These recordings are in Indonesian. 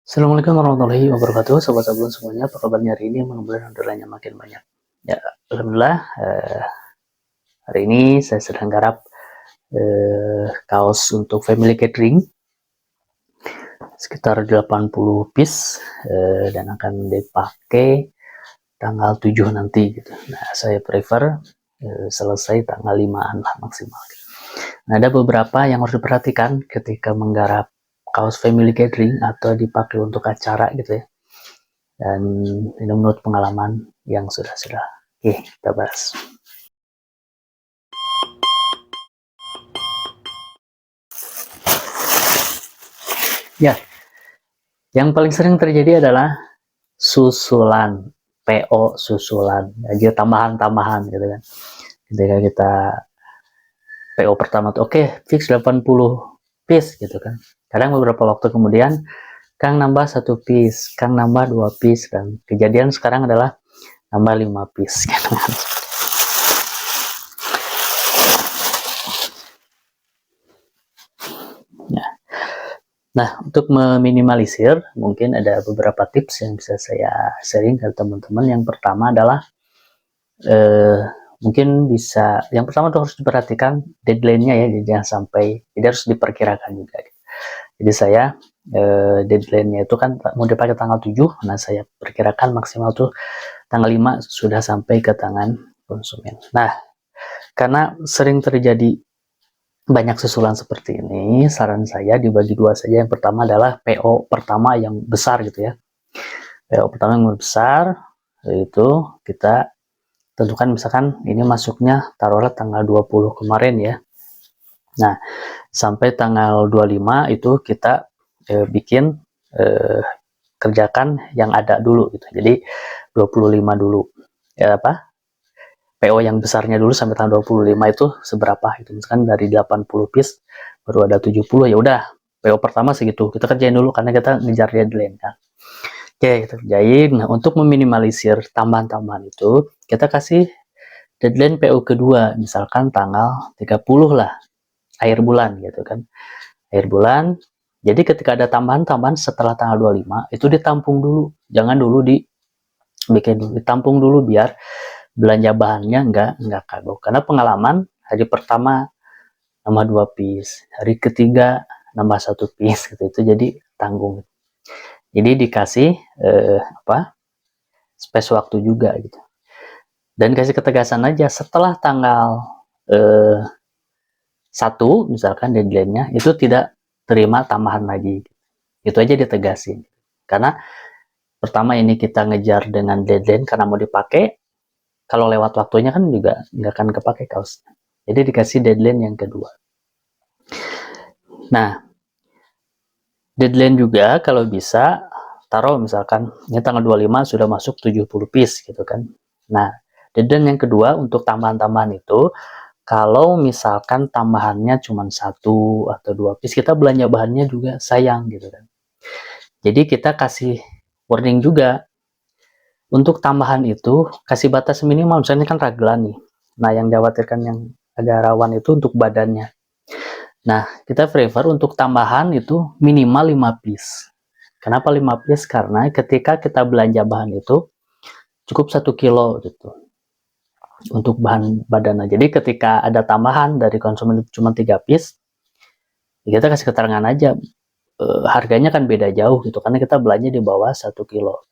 Assalamualaikum warahmatullahi wabarakatuh, sobat sabun semuanya. Apa kabarnya hari ini? Mudah-mudahan orderannya makin banyak. Ya, alhamdulillah. Hari ini saya sedang garap kaos untuk family catering sekitar 80 piece dan akan dipakai tanggal 7 nanti gitu. Nah, saya prefer selesai tanggal 5-an lah maksimal. Nah, ada beberapa yang harus diperhatikan ketika menggarap kaos family catering atau dipakai untuk acara gitu ya. Dan ini menurut pengalaman yang sudah. Oke, kita bahas. Ya, yang paling sering terjadi adalah susulan, PO susulan, aja tambahan-tambahan gitu kan. Ketika kita PO pertama tuh oke, fix 80 piece gitu kan. Kadang beberapa waktu kemudian Kang nambah 1 piece, Kang nambah 2 piece, dan kejadian sekarang adalah nambah 5 piece gitu kan. Nah, untuk meminimalisir, mungkin ada beberapa tips yang bisa saya sharing ke teman-teman. Yang pertama adalah mungkin bisa, yang pertama tuh harus diperhatikan deadline-nya ya, jangan sampai, jadi harus diperkirakan juga. Jadi saya deadline-nya itu kan mau dipakai tanggal 7, nah saya perkirakan maksimal tuh tanggal 5 sudah sampai ke tangan konsumen. Nah, karena sering terjadi banyak susulan seperti ini, saran saya dibagi dua saja. Yang pertama adalah PO pertama yang besar gitu ya. PO pertama yang besar, yaitu kita tentukan misalkan ini masuknya taruhlah tanggal 20 kemarin ya. Nah, sampai tanggal 25 itu kita bikin kerjakan yang ada dulu gitu. Jadi 25 dulu. Ya apa? PO yang besarnya dulu sampai tanggal 25 itu seberapa itu, misalkan dari 80 piece baru ada 70, ya udah PO pertama segitu kita kerjain dulu karena kita ngejar deadline kan. Oke, kita kerjain. Nah, untuk meminimalisir tambahan-tambahan itu kita kasih deadline PO kedua, misalkan tanggal 30 lah, akhir bulan gitu kan, akhir bulan. Jadi ketika ada tambahan-tambahan setelah tanggal 25 itu ditampung dulu, jangan dulu dibikin dulu, ditampung dulu biar belanja bahannya nggak kagok. Karena pengalaman hari pertama nambah 2 piece, hari ketiga nambah 1 piece gitu, itu jadi tanggung. Jadi dikasih space waktu juga gitu, dan kasih ketegasan aja setelah tanggal 1 misalkan deadline-nya itu tidak terima tambahan lagi, itu aja ditegasin. Karena pertama ini kita ngejar dengan deadline karena mau dipakai, kalau lewat waktunya kan juga nggak akan kepake kaosnya. Jadi dikasih deadline yang kedua. Nah, deadline juga kalau bisa taruh misalkan ini tanggal 25 sudah masuk 70 piece gitu kan. Nah, deadline yang kedua untuk tambahan-tambahan itu, kalau misalkan tambahannya cuma 1 atau 2 piece, kita belanja bahannya juga sayang gitu kan. Jadi kita kasih warning juga, untuk tambahan itu kasih batas minimal, misalnya kan raglan nih. Nah, yang dikhawatirkan yang agak rawan itu untuk badannya. Nah, kita prefer untuk tambahan itu minimal 5 piece. Kenapa 5 piece? Karena ketika kita belanja bahan itu cukup 1 kilo gitu untuk bahan badannya. Jadi ketika ada tambahan dari konsumen itu cuma 3 piece, kita kasih keterangan aja, harganya kan beda jauh gitu, karena kita belanja di bawah 1 kilo.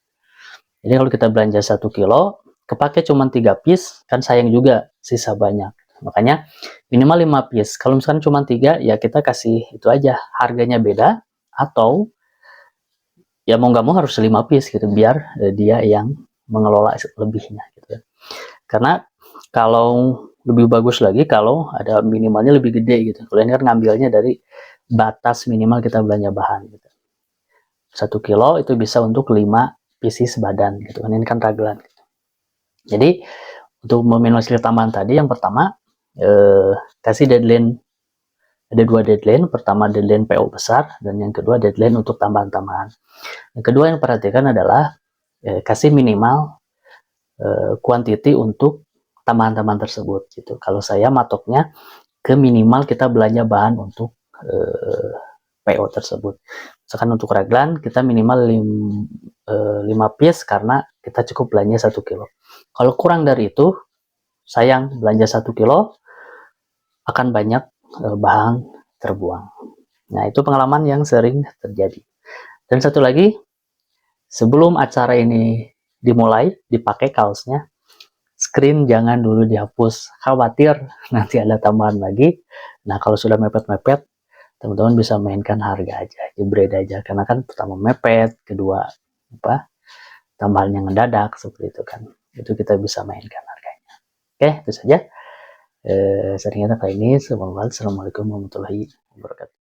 Jadi kalau kita belanja 1 kilo, kepake cuma 3 piece, kan sayang juga sisa banyak. Makanya minimal 5 piece. Kalau misalkan cuma 3, ya kita kasih itu aja, harganya beda, atau ya mau nggak mau harus 5 piece gitu, biar dia yang mengelola lebihnya gitu. Karena kalau lebih bagus lagi kalau ada minimalnya lebih gede gitu. Kalau ini kan ngambilnya dari batas minimal kita belanja bahan gitu. 1 kilo itu bisa untuk 5 pieces badan gitu kan, ini kan raglan gitu. Jadi untuk meminimalisir tambahan tadi, yang pertama kasih deadline, ada 2 deadline. Pertama deadline PO besar, dan yang kedua deadline untuk tambahan-tambahan. Yang kedua yang perhatikan adalah kasih minimal quantity untuk tambahan-tambahan tersebut gitu. Kalau saya matoknya ke minimal kita belanja bahan untuk PO tersebut. Misalkan untuk raglan kita minimal 5 piece karena kita cukup belanja 1 kilo. Kalau kurang dari itu, sayang, belanja 1 kilo akan banyak bahan terbuang. Nah, itu pengalaman yang sering terjadi. Dan satu lagi, sebelum acara ini dimulai, dipakai kaosnya, screen jangan dulu dihapus, khawatir nanti ada tambahan lagi. Nah, kalau sudah mepet-mepet, teman-teman bisa mainkan harga aja, jebret aja, karena kan pertama mepet, kedua tambahan yang mendadak seperti itu kan, itu kita bisa mainkan harganya. Oke, itu saja sharing kita kali ini. Assalamualaikum warahmatullahi wabarakatuh.